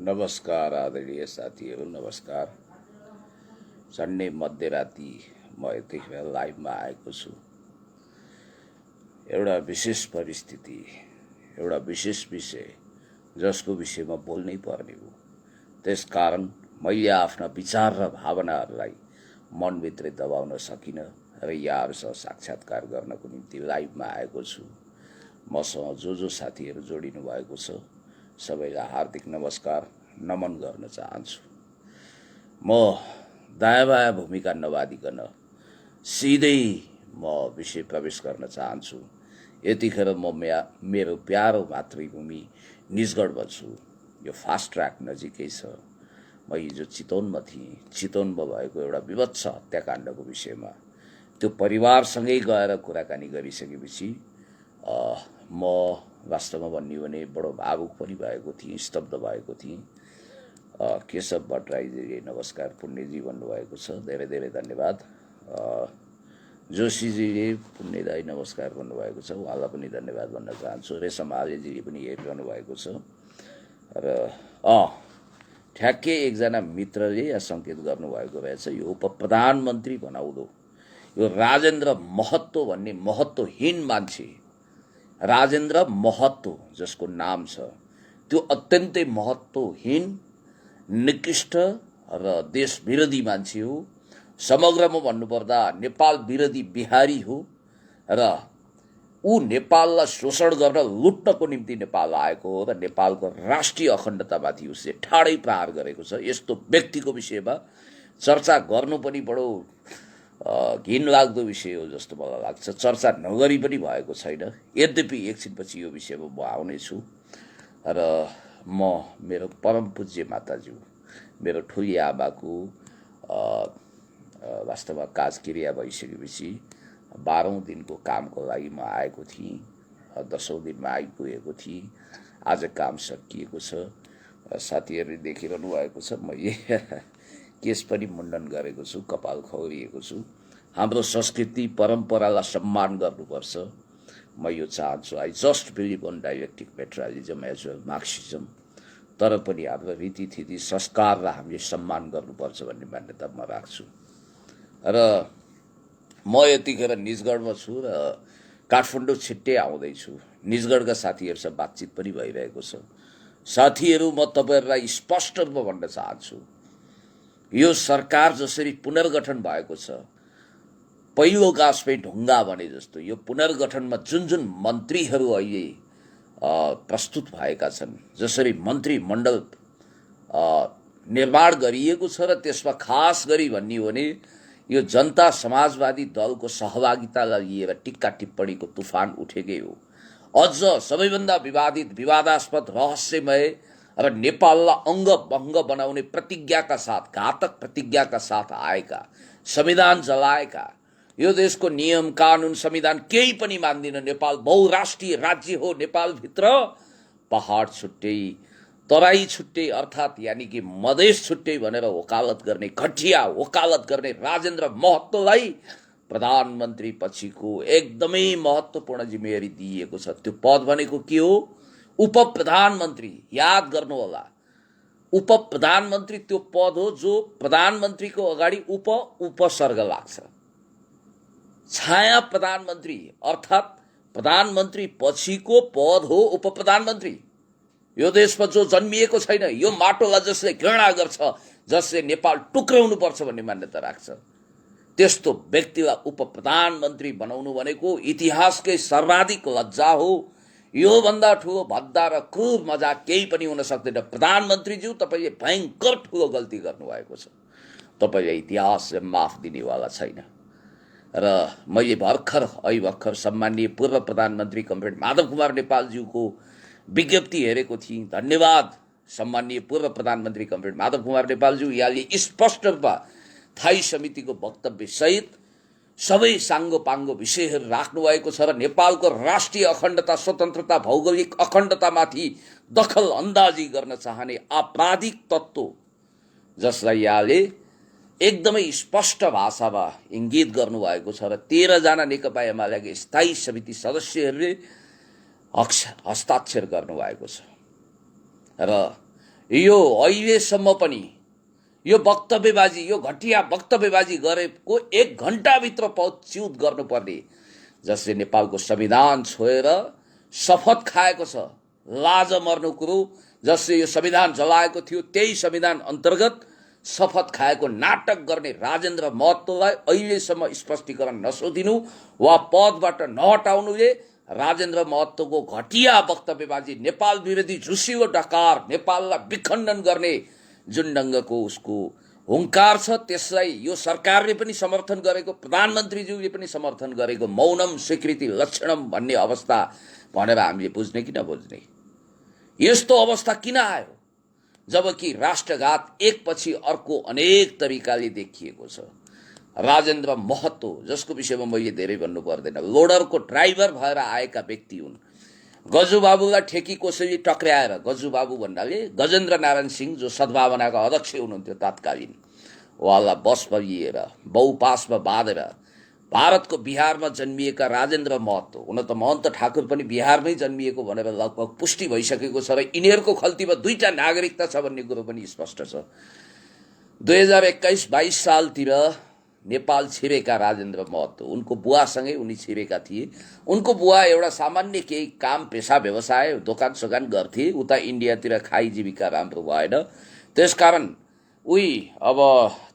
नमस्कार आदरणीय साथीहरू, नमस्कार। सन्डे मध्यराती म यतिखेर लाइभमा आएको छु। एउटा विशेष परिस्थिति, एउटा विशेष विषय जसको विषयमा बोल्नै पर्ने हो। त्यसकारण मैले आफ्ना विचार र भावनाहरूलाई मनभित्रै दबाउन सकिनँ र यहाँहरूसँग साक्षात्कार गर्नको निम्ति लाइभमा आएको छु। मसँग जो साथीहरू जोडिनु भएको छ सबैलाई हार्दिक नमस्कार नमन गर्न चाहन्छु। म दायाँ भूमिका नबादिकन सिधै म विषय प्रवेश गर्न चाहन्छु। यतिखेर म मेरो प्यारो मातृभूमि निजगढमा छु। यो फास्ट ट्र्याक नजिकै छ। म हिजो चितवनमा थिएँ। चितवनमा भएको एउटा विभत्स हत्याकाण्डको विषयमा त्यो परिवारसँगै गएर कुराकानी गरिसकेपछि म वास्तवमा भन्ने भने बडो भावुक पनि भएको थिएँ, स्तब्ध भएको थिएँ। केशव भट्टराईजीले नमस्कार पुण्यजी भन्नुभएको छ, धेरै धेरै धन्यवाद। जोशीजीले पुण्यदाई नमस्कार भन्नुभएको छ, उहाँलाई पनि धन्यवाद भन्न चाहन्छु। रेशम आलेजीले पनि हेरिरहनु भएको छ र ठ्याक्कै एकजना मित्रले सङ्केत गर्नुभएको रहेछ, यो उप प्रधानमन्त्री बनाउँदो यो राजेन्द्र महतो भन्ने महत्त्वहीन मान्छे, राजेन्द्र महतो जसको नाम छ त्यो अत्यन्तै महत्त्वहीन, निकृष्ट र देश विरोधी मान्छे हो। समग्रमा भन्नुपर्दा नेपाल विरोधी बिहारी हो र ऊ नेपाललाई शोषण गर्न लुट्नको निम्ति नेपाल आएको हो र नेपालको राष्ट्रिय अखण्डतामाथि उसले ठाडै प्रहार गरेको छ। यस्तो व्यक्तिको विषयमा चर्चा गर्नु पनि बडो घिनलाग्दो विषय हो जस्तो मलाई लाग्छ। चर्चा नगरी पनि भएको छैन। यद्यपि एकछिनपछि यो विषयमा म आउनेछु र म मेरो परम पूज्य माताज्यू, मेरो ठुली आमाको वास्तवमा काजक्रिया भइसकेपछि 12औं दिनको कामको लागि म आएको थिएँ। 10औं दिनमा आइपुगेको थिएँ। आज काम सकिएको छ। साथीहरूले देखिरहनु भएको छ, मैले केस पनि मुण्डन गरेको छु, कपाल खौरिएको छु। हाम्रो संस्कृति परम्परालाई सम्मान गर्नुपर्छ। म यो चाहन्छु। I just believe on dialectic materialism as well Marxism. तर पनि हाम्रो रीतिथिति संस्कारलाई हामीले सम्मान गर्नुपर्छ भन्ने मान्यता म राख्छु। र म यतिखेर निजगढमा छु र काठमाडौँ छिट्टै आउँदैछु। निजगढका साथीहरूसँग बातचित पनि भइरहेको छ। साथीहरू, म तपाईँहरूलाई स्पष्ट रूपमा भन्न चाहन्छु, यो सरकार जसरी पुनर्गठन भएको छ, पहिलो गाँसमै ढुङ्गा भने जस्तो यो पुनर्गठनमा जुन मन्त्रीहरू अहिले प्रस्तुत भएका छन्, जसरी मन्त्रीमण्डल निर्माण गरिएको छ र त्यसमा खास गरी भन्ने हो भने यो जनता समाजवादी दलको सहभागितालाई लिएर टिक्का टिप्पणीको तुफान उठेकै हो। अझ सबैभन्दा विवादास्पद, रहस्यमय र नेपाललाई अङ्गभङ्ग बनाउने प्रतिज्ञाका साथ, घातक प्रतिज्ञाका साथ आएका, संविधान जलाएका, यो देशको नियम कानुन संविधान केही पनि मान्दिन, नेपाल बहुराष्ट्रिय राज्य हो, नेपालभित्र पहाड छुट्टै तराई छुट्टै अर्थात् यानि कि मधेस छुट्टै भनेर वकालत गर्ने, घटिया वकालत गर्ने राजेन्द्र महतोलाई प्रधानमन्त्री पछिको एकदमै महत्त्वपूर्ण जिम्मेवारी दिइएको छ। त्यो पद भनेको के हो? उप प्रधानमन्त्री। याद गर्नुहोला, उप प्रधानमन्त्री त्यो पद हो जो प्रधानमन्त्रीको अगाडि उपसर्ग लाग्छ। छाया प्रधानमन्त्री अर्थात् प्रधानमन्त्री पछिको पद हो उप प्रधानमन्त्री। यो देशमा जो जन्मिएको छैन, यो माटोलाई जसले घृणा गर्छ, जसले नेपाल टुक्राउनु पर्छ भन्ने मान्यता राख्छ, त्यस्तो व्यक्तिलाई उप प्रधानमन्त्री बनाउनु भनेको इतिहासकै सर्वाधिक लज्जा हो। योभन्दा ठुलो भद्दा र क्रूर मजाक केही पनि हुन सक्दैन। प्रधानमन्त्रीज्यू, तपाईँले भयङ्कर ठुलो गल्ती गर्नुभएको छ। तपाईँले इतिहासले माफ दिनेवाला छैन। र मैले भर्खर सम्माननीय पूर्व प्रधानमन्त्री कमरेड माधव कुमार नेपालज्यूको विज्ञप्ति हेरेको थिएँ। धन्यवाद सम्माननीय पूर्व प्रधानमन्त्री कमरेड माधव कुमार नेपालज्यू। यहाँले स्पष्ट रूपमा थाई समितिको वक्तव्य सहित सबै साङ्गोपाङ्गो विषयहरू राख्नुभएको छ र नेपालको राष्ट्रिय अखण्डता, स्वतन्त्रता, भौगोलिक अखण्डतामाथि दखल अन्दाजी गर्न चाहने आपराधिक तत्त्व, जसलाई यहाँले एकदमै स्पष्ट भाषामा इङ्गित गर्नुभएको छ र 13 जना नेकपा एमालेका स्थायी समिति सदस्यहरूले हस्ताक्षर गर्नुभएको छ। र यो अहिलेसम्म पनि यो वक्तव्यबाजी, यो घटिया वक्तव्यबाजी गरेको 1 घण्टाभित्र पदच्युत गर्नुपर्ने, जसले नेपालको संविधान छोएर शपथ खाएको छ, लाज मर्नु कुरो, जसले यो संविधान जलाएको थियो, त्यही संविधान अन्तर्गत शपथ खाएको नाटक गर्ने राजेन्द्र महतोलाई अहिलेसम्म स्पष्टीकरण नसोधिनु वा पदबाट नहटाउनुले राजेन्द्र महतोको घटिया वक्तव्यबाजी, नेपाल विरोधी झुसिलो डकार, नेपाललाई विखण्डन गर्ने जुन ढङ्गको उसको हुङ्कार छ, त्यसलाई यो सरकारले पनि समर्थन गरेको, प्रधानमन्त्रीज्यूले पनि समर्थन गरेको मौनम स्वीकृति लक्षणम भन्ने अवस्था भनेर हामीले बुझ्ने कि नबुझ्ने? यस्तो अवस्था किन आयो? जबकि राष्ट्रघात एकपछि अर्को अनेक तरिकाले देखिएको छ। राजेन्द्र महतो, जसको विषयमा मैले धेरै भन्नु पर्दैन, लोडरको ड्राइभर भएर आएका व्यक्ति हुन्। गजुबाबुलाई ठेकी कोसेली टक्र्याएर, गजुबाबु भन्नाले गजेन्द्र नारायण सिंह जो सद्भावनाका अध्यक्ष हुनुहुन्थ्यो तत्कालीन, उहाँलाई बसमा लिएर बहुपासमा बाँधेर भारतको बिहारमा जन्मिएका राजेन्द्र महतो, हुन त महन्त ठाकुर पनि बिहारमै जन्मिएको भनेर लगभग पुष्टि भइसकेको छ र यिनीहरूको खल्तीमा 2टा नागरिकता छ भन्ने कुरो पनि स्पष्ट छ। 2021-22 सालतिर नेपाल छिरेका राजेन्द्र महतो, उनको बुवासँगै उनी छिरेका थिए। उनको बुवा एउटा सामान्य केही काम पेशा व्यवसाय दोकान सोकान गर्थे, उता इन्डियातिर खाई जीविका राम्रो भएन, त्यसकारण उही अब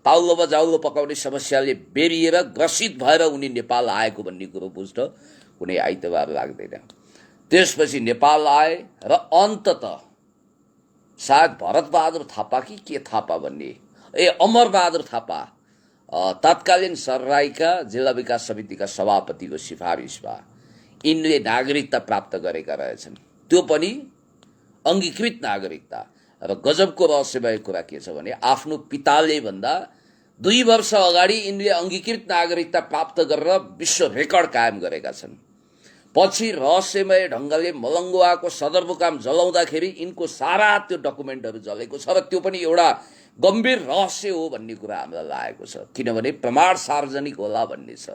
ताउलो जाउलो पकाउने समस्याले बेरिएर ग्रसित भएर उनी नेपाल आएको भन्ने कुरो बुझ्न कुनै आइतबार लाग्दैन। त्यसपछि नेपाल आए र अन्ततः सायद भरतबहादुर थापा कि के थापा भन्ने, अमरबहादुर थापा तत्कालीन सर्राईका जिल्ला विकास समितिका सभापतिको सिफारिसमा यिनले नागरिकता प्राप्त गरेका रहेछन्, त्यो पनि अङ्गीकृत नागरिकता। र गजबको रहस्यमय कुरा के छ भने आफ्नो पिताले भन्दा 2 वर्ष अगाडि यिनले अङ्गीकृत नागरिकता प्राप्त गरेर विश्व रेकर्ड कायम गरेका छन्। पछि रहस्यमय ढङ्गले मलङ्गुवाको सदरमुकाम जलाउँदाखेरि यिनको सारा त्यो डकुमेन्टहरू जलेको छ र त्यो पनि एउटा गम्भीर रहस्य हो भन्ने कुरा हामीलाई लागेको छ, किनभने प्रमाण सार्वजनिक होला भन्ने छ।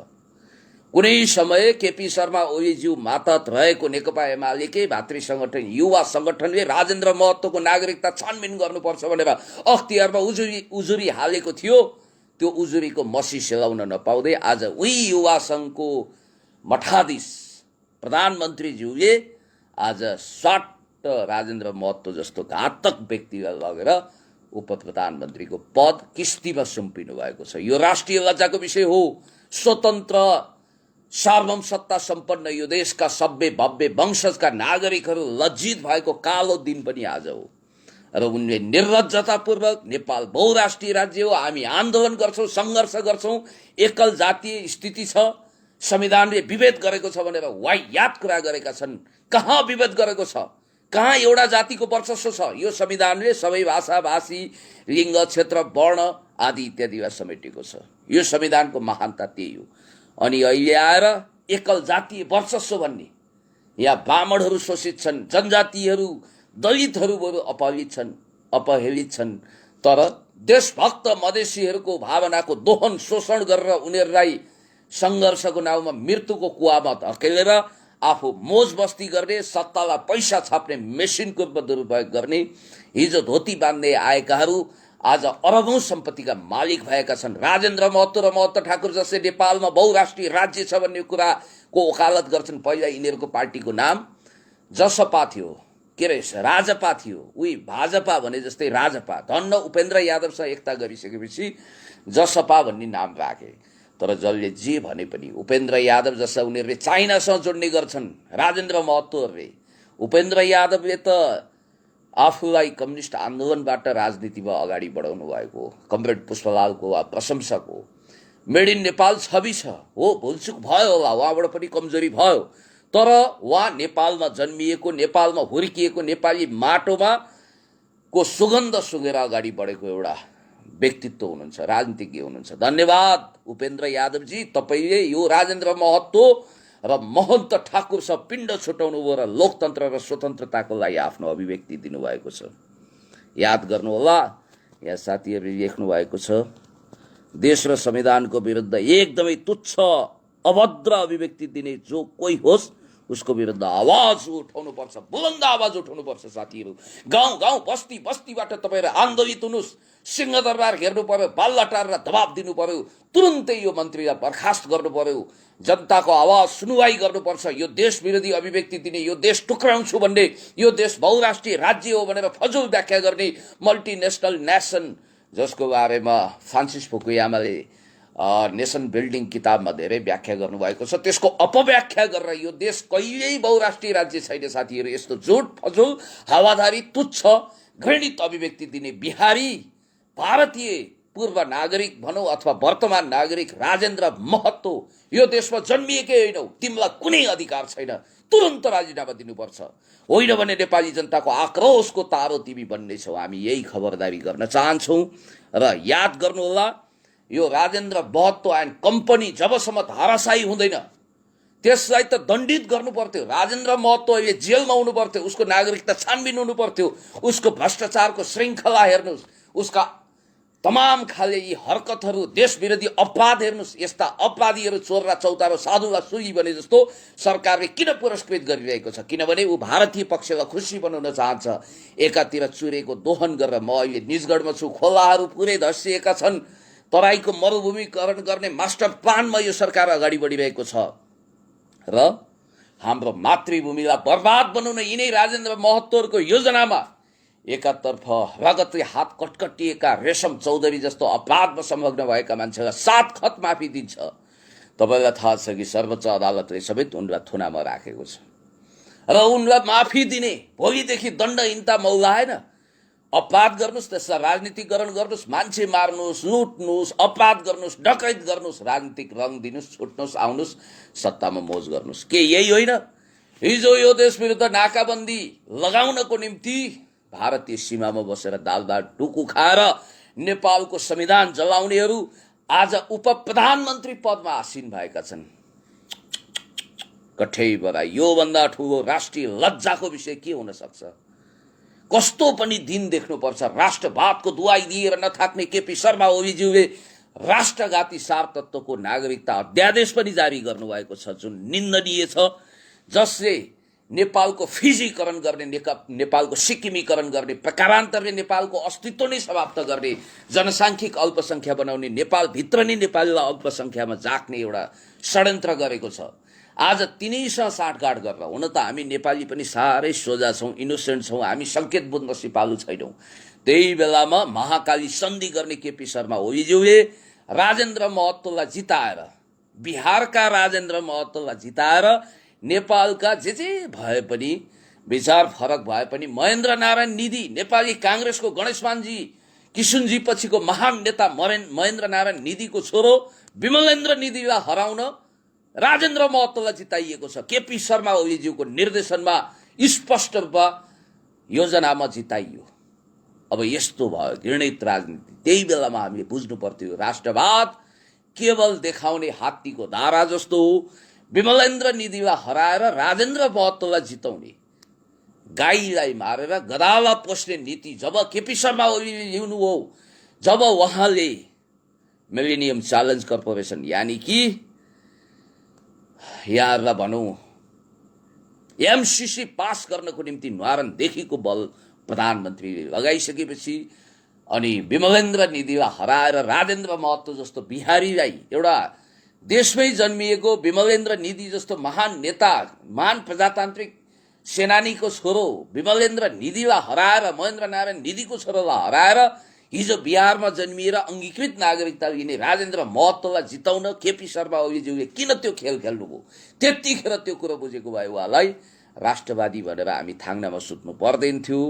कुनै समय केपी शर्मा ओलीज्यू मातहत रहेको नेकपा एमालेकै भातृ संगठन युवा संगठनले राजेन्द्र महतोको नागरिकता छानबिन गर्नुपर्छ भनेर अख्तियारमा उजुरी हालेको थियो। त्यो उजुरीको मसी सेलाउन नपाउँदै आज उही युवा संघको मठाधीश प्रधानमन्त्रीज्यूले आज स्वाट राजेन्द्र महतो जस्तो घातक व्यक्तिलाई लगेर उप प्रधानमन्त्रीको पद किस्तीमा सुम्पिनु भएको छ। यो राष्ट्रिय लज्जाको विषय हो। स्वतन्त्र सार्वभौम सत्ता सम्पन्न यो देशका सभ्य भव्य वंशजका नागरिकहरू लज्जित भएको कालो दिन पनि आज हो र उनले निर्लज्जतापूर्वक नेपाल बहुराष्ट्रिय राज्य हो, हामी आन्दोलन गर्छौं, संघर्ष गर्छौं, एकल जातीय स्थिति छ, संविधानले विभेद गरेको छ भनेर वाहियात कुरा गरेका छन्। कहाँ विभेद गरेको छ? कहाँ एउटा जातिको वर्चस्व छ? यो संविधानले सबै भाषा भाषी लिङ्ग क्षेत्र वर्ण आदि इत्यादिलाई समेटेको छ। यो संविधानको महानता त्यही हो। अनि अहिले आएर एकल जातीय वर्चस्व भन्ने, यहाँ ब्राह्मणहरू शोषित छन्, जनजातिहरू दलितहरू बरु अपहेलित छन्, तर देशभक्त मधेसीहरूको भावनाको दोहन शोषण गरेर उनीहरूलाई संघर्षको नाउँमा मृत्युको कुवामा धकेलेर आफू मोज बस्ती गर्ने, सत्तालाई पैसा छाप्ने मेसिनको दुरुपयोग गर्ने, हिजो धोती बाँध्दै आएकाहरू आज अरबौं सम्पत्तिका मालिक भएका छन्। राजेन्द्र महतो र महतो ठाकुर जसले नेपालमा बहुराष्ट्रिय राज्य छ भन्ने कुराको वकालत गर्छन्। पहिला यिनीहरूको पार्टीको नाम जसपा थियो, के अरे राजपा थियो, उही भाजपा भने जस्तै राजपा। धन्न उपेन्द्र यादवसँग एकता गरिसकेपछि जसपा भन्ने नाम राखे। तर जसले जे भने पनि उपेन्द्र यादव जस्ता उनीहरूले चाइनासँग जोड्ने गर्छन्। राजेन्द्र महतोहरूले, उपेन्द्र यादवले त आफूलाई कम्युनिस्ट आन्दोलनबाट राजनीतिमा अगाडि बढाउनु भएको कमरेड पुष्पलालको प्रशंसक हो। मेड इन नेपाल छवि छ हो, भुलचुक भयो होला, उहाँबाट पनि कमजोरी भयो, तर उहाँ नेपालमा जन्मिएको, नेपालमा हुर्किएको, नेपाली माटोमा को सुगन्ध सुँगेर अगाडि बढेको एउटा व्यक्तित्व हुनुहुन्छ, राजनीतिज्ञ हुनुहुन्छ। धन्यवाद उपेन्द्र यादवजी, तपाईँले यो राजेन्द्र महतो र महन्त ठाकुरसँग पिण्ड छुटाउनु भयो र लोकतन्त्र र स्वतन्त्रताको लागि आफ्नो अभिव्यक्ति दिनुभएको छ। याद गर्नुहोला, यहाँ साथीहरूले लेख्नु भएको छ, देश र संविधानको विरुद्ध एकदमै तुच्छ अभद्र अभिव्यक्ति दिने जो कोही होस् उसको विरुद्ध आवाज उठाउनुपर्छ, बुलन्द आवाज उठाउनुपर्छ साथीहरू। गाउँ गाउँ बस्ती बस्तीबाट तपाईँहरू आन्दोलित हुनुहोस्, सिंहदरबार घेर्नु पर्यो, बालुवाटार र दबाब दिनु पर्यो, तुरुन्तै यो मन्त्रीलाई बर्खास्त गर्नु पर्यो, जनताको आवाज सुनवाई गर्नुपर्छ। यो देश विरोधी अभिव्यक्ति दिने, यो देश टुक्राउँछु भन्ने, यो देश बहुराष्ट्रिय राज्य हो भनेर फजुल व्याख्या गर्ने मल्टिनेसनल नेसन, जसको बारेमा फ्रान्सिस फुकुयामाले नेसन बिल्डिङ किताबमा धेरै व्याख्या गर्नुभएको छ, त्यसको अपव्याख्या गरेर यो देश कहिल्यै बहुराष्ट्रिय राज्य छैन साथीहरू। यस्तो झुट फजुल हावाधारी तुच्छ घृणित अभिव्यक्ति दिने बिहारी भारतीय पूर्व नागरिक भनौँ अथवा वर्तमान नागरिक राजेन्द्र महतो यो देशमा जन्मिएकै होइनौ, तिमीलाई कुनै अधिकार छैन, तुरन्त राजीनामा दिनुपर्छ, होइन भने नेपाली जनताको आक्रोशको तारो तिमी बन्नेछौ। हामी यही खबरदारी गर्न चाहन्छौँ। र याद गर्नुहोला, यो राजेन्द्र महतो एन्ड कम्पनी जबसम्म धाराशाही हुँदैन त्यसलाई त दण्डित गर्नु पर्थ्यो। राजेन्द्र महतो अहिले जेलमा हुनु पर्थ्यो, उसको नागरिकता छानबिन हुनु पर्थ्यो, उसको भ्रष्टाचारको श्रृङ्खला हेर्नुहोस्, उसका तमाम खाले यी हरकतहरू, देश विरोधी अपराध हेर्नुहोस्। यस्ता अपराधीहरू, चोर र चौतारो साधुलाई सुई भने जस्तो सरकारले किन पुरस्कृत गरिरहेको छ? किनभने ऊ भारतीय पक्षलाई खुसी बनाउन चाहन्छ। एकातिर चुरेको दोहन गरेर म अहिले निजगढमा छु, खोलाहरू पुरै धसिएका छन्, तराईको मरुभूमिकरण गर्ने मास्टर प्लानमा यो सरकार अगाडि बढिरहेको छ र हाम्रो मातृभूमिलाई बर्बाद बनाउन यिनै राजेन्द्र महतोहरूको योजनामा एकातर्फ रगतले हात कटकटिएका रेशम चौधरी जस्तो अपराधमा संलग्न भएका मान्छेलाई 7 खत माफी दिन्छ। तपाईँलाई थाहा छ कि सर्वोच्च अदालतले समेत उनलाई थुनामा राखेको छ र उनलाई माफी दिने, भोलिदेखि दण्डहीनता मौलाएन। अपराध गर्नुहोस्, त्यसलाई राजनीतिकरण गर्नुहोस्, मान्छे मार्नुहोस्, लुट्नुहोस्, अपराध गर्नुहोस्, डकैत गर्नुहोस्, राजनीतिक रङ दिनुहोस्, छुट्नुहोस्, आउनुहोस्, सत्तामा मोज गर्नुहोस्। के यही होइन? हिजो यो देश विरुद्ध नाकाबन्दी लगाउनको निम्ति भारतीय सीमामा बसेर दाल टुकु खाएर नेपालको संविधान जलाउनेहरू आज उप प्रधानमन्त्री पदमा आसीन भएका छन्। कठै बरा, योभन्दा ठुलो राष्ट्रिय लज्जाको विषय के हुन सक्छ? कस्तो पनि दिन देख्नुपर्छ। राष्ट्रवादको दुवाई दिएर नथाक्ने केपी शर्मा ओलीज्यूले राष्ट्रघाती सार तत्त्वको नागरिकता अध्यादेश पनि जारी गर्नुभएको छ, जुन निन्दनीय छ, जसले नेपालको फिजीकरण गर्ने, नेपालको सिक्किमीकरण गर्ने, प्रकारान्तरले नेपालको अस्तित्व नै समाप्त गर्ने, जनसाङ्ख्यिक अल्पसङ्ख्या बनाउने, नेपालभित्र नै नेपालीलाई अल्पसङ्ख्यामा जाक्ने एउटा षड्यन्त्र गरेको छ। आज तिनैसँग साँठगाँठ गरेर, हुन त हामी नेपाली पनि साह्रै सोझा छौँ, इनोसेन्ट छौँ, हामी सङ्केत बुझ्न सिपालु छैनौँ। त्यही बेलामा महाकाली सन्धि गर्ने केपी शर्मा ओलीज्यूले राजेन्द्र महतोलाई जिताएर, बिहारका राजेन्द्र महतोलाई जिताएर नेपालका जे भए पनि, विचार फरक भए पनि, महेन्द्र नारायण निधि, नेपाली काङ्ग्रेसको गणेशमानजी किशुनजी पछिको महान नेता महेन्द्र नारायण निधिको छोरो विमलेन्द्र निधिलाई हराउन राजेन्द्र महतोलाई जिताइएको छ। केपी शर्मा ओलीज्यूको निर्देशनमा स्पष्ट रूपमा योजनामा जिताइयो। अब यस्तो भयो घृणित राजनीति। त्यही बेलामा हामीले बुझ्नु पर्थ्यो, राष्ट्रवाद केवल देखाउने हात्तीको धारा जस्तो हो। विमलेन्द्र निधिलाई हराएर राजेन्द्र महतोलाई जिताउने, गाईलाई मारेर गधालाई पोस्ने नीति जब केपी शर्मा ओलीले ल्याउनु हो, जब उहाँले मिलेनियम च्यालेन्ज कर्पोरेसन, यानी कि यहाँहरूलाई भनौँ एमसीसी पास गर्नको निम्ति न्वारानदेखिको बल प्रधानमन्त्रीले लगाइसकेपछि अनि विमलेन्द्र निधिलाई हराएर राजेन्द्र महतो जस्तो बिहारीलाई, एउटा देशमै जन्मिएको विमलेन्द्र निधि जस्तो महान नेता, महान प्रजातान्त्रिक सेनानीको छोरो विमलेन्द्र निधिलाई हराएर, महेन्द्र नारायण निधिको छोरोलाई हराएर हिजो बिहारमा जन्मिएर अङ्गीकृत नागरिकता लिने राजेन्द्र महतोलाई जिताउन केपी शर्मा ओलीज्यूले किन त्यो खेल खेल्नुभयो? त्यतिखेर त्यो कुरो बुझेको भए उहाँलाई राष्ट्रवादी भनेर हामी थाङ्नामा सुत्नु पर्दैन थियो।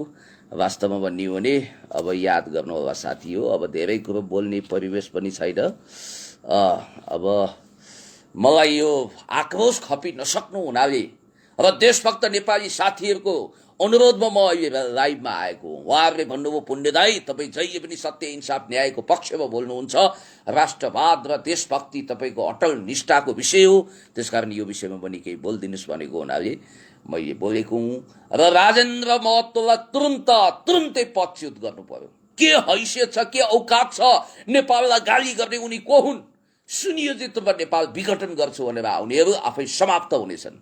वास्तवमा भन्ने हो भने अब याद गर्नु होला साथी हो, अब धेरै कुरो बोल्ने परिवेश पनि छैन। अब मलाई यो आक्रोश खपि नसक्नु हुनाले र देशभक्त नेपाली साथीहरूको अनुरोधमा म अहिले लाइभमा आएको। उहाँहरूले भन्नुभयो, पुण्यदायी तपाईँ जहिले पनि सत्य इन्साफ न्यायको पक्षमा बोल्नुहुन्छ, राष्ट्रवाद र देशभक्ति तपाईँको अटल निष्ठाको विषय हो, त्यसकारण यो विषयमा पनि केही बोलिदिनुहोस् भनेको हुनाले मैले बोलेको हुँ। र राजेन्द्र महतोलाई तुरुन्तै पदच्युत गर्नु पर्यो। के हैसियत छ, के औकात छ नेपाललाई गाली गर्ने? उनी को हुन्? सुनियोजित रूपमा नेपाल विघटन गर्छु भनेर आउनेहरू आफै समाप्त हुनेछन्।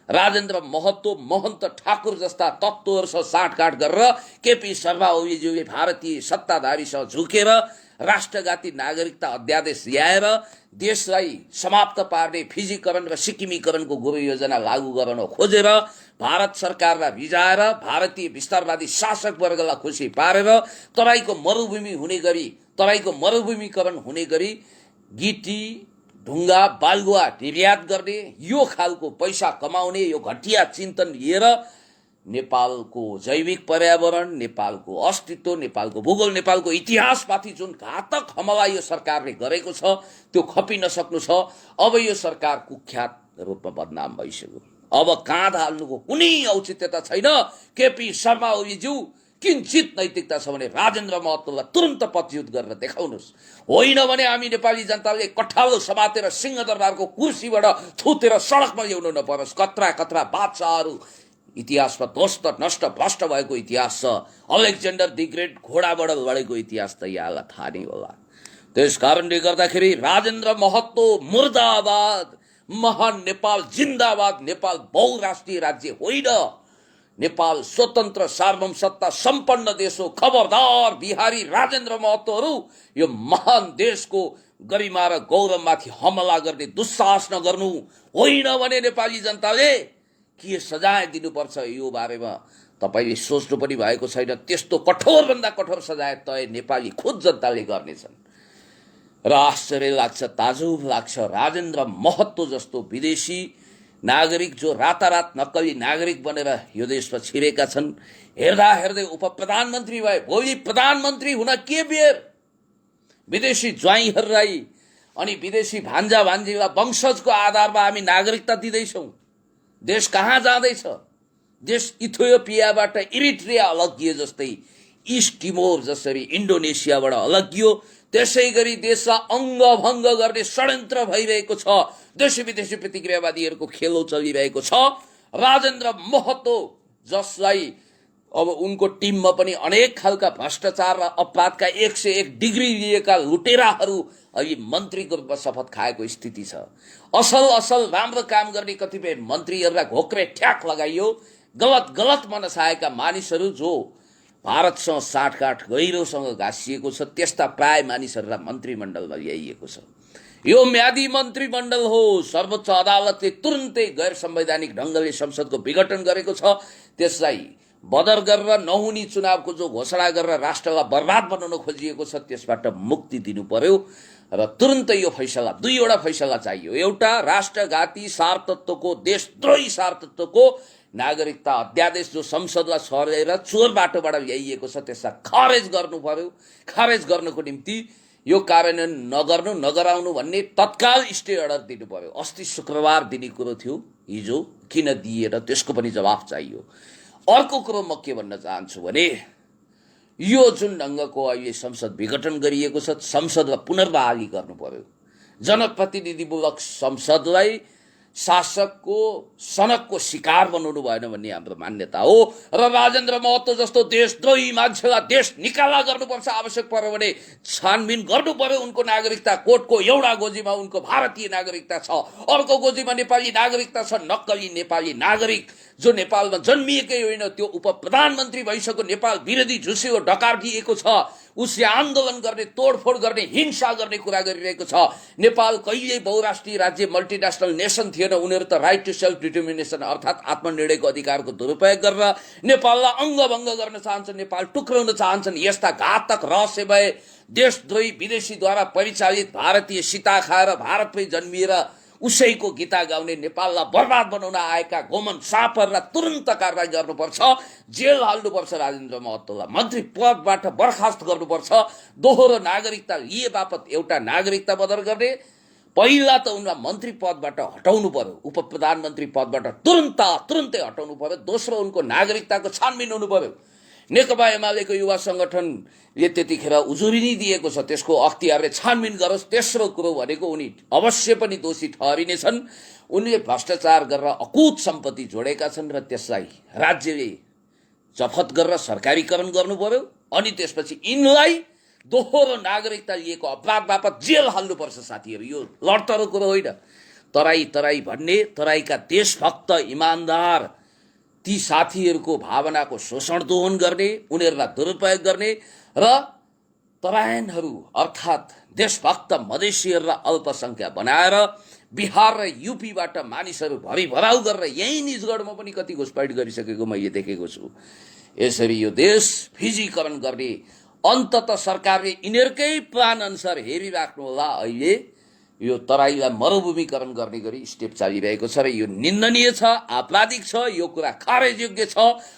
राजेन्द्र महतो, महन्त ठाकुर जस्ता तत्त्वहरूसँग साँठगाँठ गरेर केपी शर्मा ओलीज्यूले भारतीय सत्ताधारीसँग झुकेर राष्ट्रघाती नागरिकता अध्यादेश ल्याएर देशलाई समाप्त पार्ने फिजीकरण र सिक्किमीकरणको गुरु योजना लागू गर्न खोजेर भारत सरकारलाई भिजाएर भारतीय विस्तारवादी शासक वर्गलाई खुसी पारेर तराईको मरुभूमिकरण हुने गरी गिटी ढुङ्गा बालुवा निर्यात गर्ने यो खालको पैसा कमाउने यो घटिया चिन्तन लिएर नेपालको जैविक पर्यावरण, नेपालको अस्तित्व, नेपालको भूगोल, नेपालको इतिहासमाथि जुन घातक हमला यो सरकारले गरेको छ त्यो खपिन सक्नु छ। अब यो सरकार कुख्यात रूपमा बदनाम भइसक्यो। अब काँध हाल्नुको कुनै औचित्यता छैन। केपी शर्मा ओलीज्यू किञ्चित नैतिकता छ भने राजेन्द्र महतोलाई तुरन्त पदच्युत गरेर देखाउनुहोस्। होइन भने हामी नेपाली जनताले कठालो समातेर सिंहदरबारको कुर्सीबाट थुतेर सडकमा ल्याउनु नपरोस्। कत्रा कत्रा बादशाहहरू इतिहासमा ध्वस्त नष्ट भ्रष्ट भएको इतिहास छ। अलेक्जेन्डर द ग्रेट घोडाबाट लडेको इतिहास त यहाँलाई थाहा नै होला। त्यस कारणले गर्दाखेरि राजेन्द्र महतो मुर्दाबाद, महान नेपाल जिन्दाबाद। नेपाल बहुराष्ट्रिय राज्य होइन, नेपाल स्वतन्त्र सार्वभौम सत्ता सम्पन्न देश हो। खबरदार बिहारी राजेन्द्र महतोहरू यो महान देशको गरिमा र गौरवमाथि हमला गर्ने दुस्साहस नगर्नु। होइन भने नेपाली जनताले के सजाय दिनुपर्छ यो बारेमा तपाईले सोच्नु पनि भएको छैन। त्यस्तो कठोरभन्दा कठोर सजाय तय नेपाली खुद जनताले गर्नेछन् र आश्चर्य लाग्छ, ताजुब लाग्छ। राजेन्द्र महतो जस्तो विदेशी नागरिक जो रातारात नक्कली नागरिक बनेर यो देशमा छिरेका छन्, हेर्दा हेर्दै उप प्रधानमन्त्री भए। भोलि प्रधानमन्त्री हुन के बेर? विदेशी ज्वाइँहरूलाई अनि विदेशी भान्जा भान्जीलाई वंशजको आधारमा हामी नागरिकता दिँदैछौँ। देश कहाँ जाँदैछ? देश इथियोपियाबाट इरिट्रिया अलगिए जस्तै, इस्ट टिमोर जसरी इन्डोनेसियाबाट अलगियो त्यसै गरी देशलाई अङ्गभङ्ग गर्ने षड्यन्त्र भइरहेको छ। देशी विदेशी प्रतिक्रियावादीहरूको खेलो चलिरहेको छ। राजेन्द्र महतो जसलाई अब उनको टिममा पनि अनेक खालका भ्रष्टाचार र अपराधका 101 डिग्री लिएका लुटेराहरू अहिले मन्त्रीको रूपमा शपथ खाएको स्थिति छ। असल राम्रो काम गर्ने कतिपय मन्त्रीहरूलाई घोक्रे ठ्याक लगाइयो। गलत मनसाएका मानिसहरू जो भारतसँग साँठगाँठ गहिरोसँग गाँसिएको छ त्यस्ता प्राय मानिसहरूलाई मन्त्रीमण्डलमा ल्याइएको छ। यो म्यादी मन्त्रीमण्डल हो। सर्वोच्च अदालतले तुरुन्तै गैर संवैधानिक ढङ्गले संसदको विघटन गरेको छ। त्यसलाई बदर गरेर नहुने चुनावको जो घोषणा गरेर राष्ट्रलाई बर्बाद बनाउन खोजिएको छ त्यसबाट मुक्ति दिनु पर्यो र तुरुन्तै यो फैसला, दुईवटा फैसला चाहियो। एउटा राष्ट्रघाती सारतत्वको, देशद्रोही सारतत्वको नागरिकता अध्यादेश जो संसदलाई सरेर चोर बाटोबाट ल्याइएको छ त्यसलाई खारेज गर्नु पर्यो। खारेज गर्नको निम्ति यो कार्यान्वयन नगराउनु भन्ने तत्काल स्टे अर्डर दिनु पर्यो। अस्ति शुक्रबार दिने कुरो थियो, हिजो किन दिएर त्यसको पनि जवाफ चाहियो। अर्को कुरो म के भन्न चाहन्छु भने यो जुन ढङ्गको अहिले संसद विघटन गरिएको छ, संसदलाई पुनर्बहाली गर्नु पर्यो। जनप्रतिनिधिमूलक संसदलाई शासकको सनकको शिकार बनाउनु भएन भन्ने हाम्रो मान्यता हो र राजेन्द्र महतो जस्तो देशद्रोही मान्छेलाई देश निकाला गर्नुपर्छ। आवश्यक पर्यो भने छानबिन गर्नु पर्यो उनको नागरिकता। कोर्टको एउटा गोजीमा उनको भारतीय नागरिकता छ, अर्को गोजीमा नेपाली नागरिकता छ। नक्कली नेपाली नागरिक जो नेपालमा जन्मिएकै होइन, त्यो उप प्रधानमन्त्री भइसक्यो, नेपाल विरोधी झुसियो डकार दिएको छ, उसले आन्दोलन गर्ने, तोडफोड गर्ने, हिंसा गर्ने कुरा गरिरहेको छ। नेपाल कहिल्यै बहुराष्ट्रिय राज्य मल्टिनेसनल नेसन थिएन। उनीहरू त राइट टु सेल्फ डिटर्मिनेसन अर्थात् आत्मनिर्णयको अधिकारको दुरुपयोग गरेर नेपाललाई अङ्गभङ्ग गर्न चाहन्छन्, नेपाल टुक्राउन चाहन्छन्। यस्ता घातक रहस्यमय देशद्रोही विदेशीद्वारा परिचालित भारतीय सीता खाएर भारतमै जन्मिएर उसैको गीता गाउने नेपाललाई बर्बाद बनाउन आएका गोमन सापहरूलाई तुरन्त कारवाही गर्नुपर्छ। जेल हाल्नुपर्छ। राजेन्द्र महतोलाई मन्त्री पदबाट बर्खास्त गर्नुपर्छ। दोहोरो नागरिकता लिए बापत एउटा नागरिकता बदर गर्ने। पहिला त उनलाई मन्त्री पदबाट हटाउनु पर्यो, उप प्रधानमन्त्री पदबाट तुरन्तै हटाउनु पर्यो। दोस्रो उनको नागरिकताको छानबिन हुनु पर्यो। नेकपा एमालेको युवा संगठनले त्यतिखेर उजुरी नै दिएको छ, त्यसको अख्तियारले छानबिन गरोस्। तेस्रो कुरो भनेको उनी अवश्य पनि दोषी ठहरिनेछन्। उनले भ्रष्टाचार गरेर अकुत सम्पत्ति जोडेका छन् र त्यसलाई राज्यले जफत गरेर सरकारीकरण गर्नु पर्यो। अनि त्यसपछि यिनलाई दोहोरो नागरिकता लिएको अपराध बापत जेल हाल्नुपर्छ। साथीहरू, यो लडतरो कुरो होइन। तराई तराई भन्ने, तराईका देशभक्त इमान्दार ती साथीहरूको भावनाको शोषण दोहन गर्ने, उनीहरूलाई दुरुपयोग गर्ने र तरायनहरू अर्थात् देशभक्त मधेसीहरूलाई अल्पसङ्ख्या बनाएर बिहार र युपीबाट मानिसहरू भरिभराउ गरेर यही निजगढमा पनि कति घुसपैठ गरिसकेको मैले देखेको छु। यसरी यो देश फिजीकरण गर्ने अन्तत सरकारले यिनीहरूकै प्लान अनुसार हेरिराख्नु होला। अहिले यो तराईलाई मरुभूमिकरण गर्ने गरी स्टेप चालिरहेको छ र यो निन्दनीय छ, आपराधिक छ, यो कुरा खारेजयोग्य छ।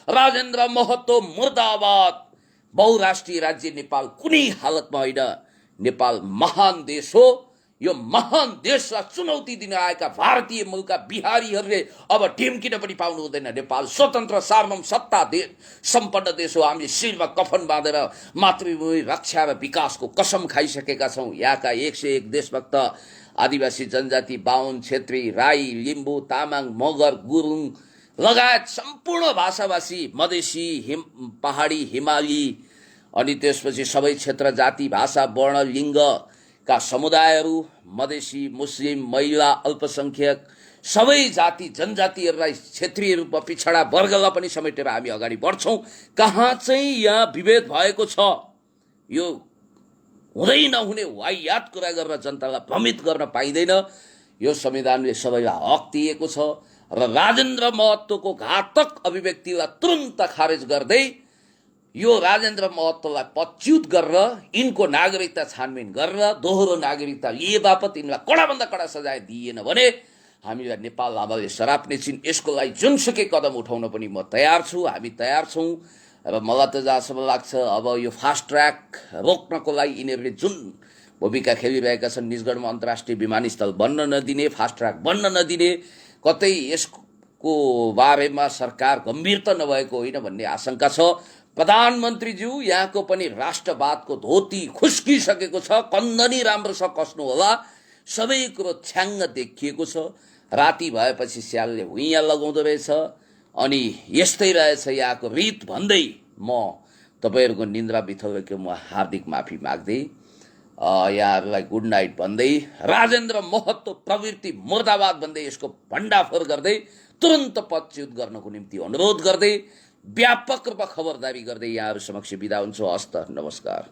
राजेन्द्र महतो मुर्दाबाद। बहुराष्ट्रिय राज्य नेपाल कुनै हालतमा होइन। नेपाल महान देश हो। यो महान देशलाई चुनौती दिन आएका भारतीय मूलका बिहारीहरूले अब ढिम्किन पनि पाउनु हुँदैन। नेपाल स्वतन्त्र सार्वभौम सत्ता सम्पन्न देश हो। हामीले शिरमा कफन बाँधेर मातृभूमि रक्षा र विकासको कसम खाइसकेका छौँ। यहाँका 101 देशभक्त आदिवासी जनजाति, बाहुन, छेत्री, राई, लिम्बू, तामाङ, मगर, गुरुङ लगायत सम्पूर्ण भाषाभाषी, मधेसी, पहाडी, हिमाली अनि त्यसपछि सबै क्षेत्र, जाति, भाषा, वर्ण, लिङ्गका समुदायहरू, मधेसी, मुस्लिम, महिला, अल्पसङ्ख्यक सबै जाति जनजातिहरूलाई, क्षेत्रीय रूपमा पिछडा वर्गलाई पनि समेटेर हामी अगाडि बढ्छौँ। कहाँ चाहिँ यहाँ विभेद भएको छ, यो हुँदै नहुने वाहियात कुरा गरेर जनतालाई भ्रमित गर्न पाइँदैन। यो संविधानले सबैलाई हक दिएको छ र राजेन्द्र महतोको घातक अभिव्यक्तिलाई तुरुन्त खारेज गर्दै यो राजेन्द्र महतोलाई पदच्युत गरेर यिनको नागरिकता छानबिन गरेर दोहोरो नागरिकता लिए बापत यिनलाई कडाभन्दा कडा सजाय दिएन भने हामीलाई नेपाल आमाले सराप्ने छिन्। यसको लागि जुनसुकै कदम उठाउन पनि म तयार छु, हामी तयार छौँ। र मलाई त जहाँसम्म लाग्छ अब यो फास्ट ट्र्याक रोक्नको लागि यिनीहरूले जुन भूमिका खेलिरहेका छन्, निजगढमा अन्तर्राष्ट्रिय विमानस्थल बन्न नदिने, फास्ट ट्र्याक बन्न नदिने, कतै यसको बारेमा सरकार गम्भीरता नभएको होइन भन्ने आशंका छ। प्रधानमन्त्रीज्यू यहाँको पनि राष्ट्रवादको धोती खुस्किसकेको छ, कन्दनी राम्रोसँग कस्नु होला। सबै कुरो छ्याङ्ग देखिएको छ। राति भएपछि स्यालले भुइँया लगाउँदो रहेछ अनि यस्तै रहेछ यहाँको रीत भन्दै म तपाईँहरूको निन्द्रा बिथोलेको म हार्दिक माफी माग्दै यहाँहरूलाई गुड नाइट भन्दै राजेन्द्र महतो प्रवृत्ति मुर्दाबाद भन्दै यसको भण्डाफोर गर्दै तुरन्त पदच्युत गर्नको निम्ति अनुरोध गर्दै व्यापक रूपमा खबरदारी गर्दै यहाँहरू समक्ष बिदा हुन्छु। हस्त नमस्कार।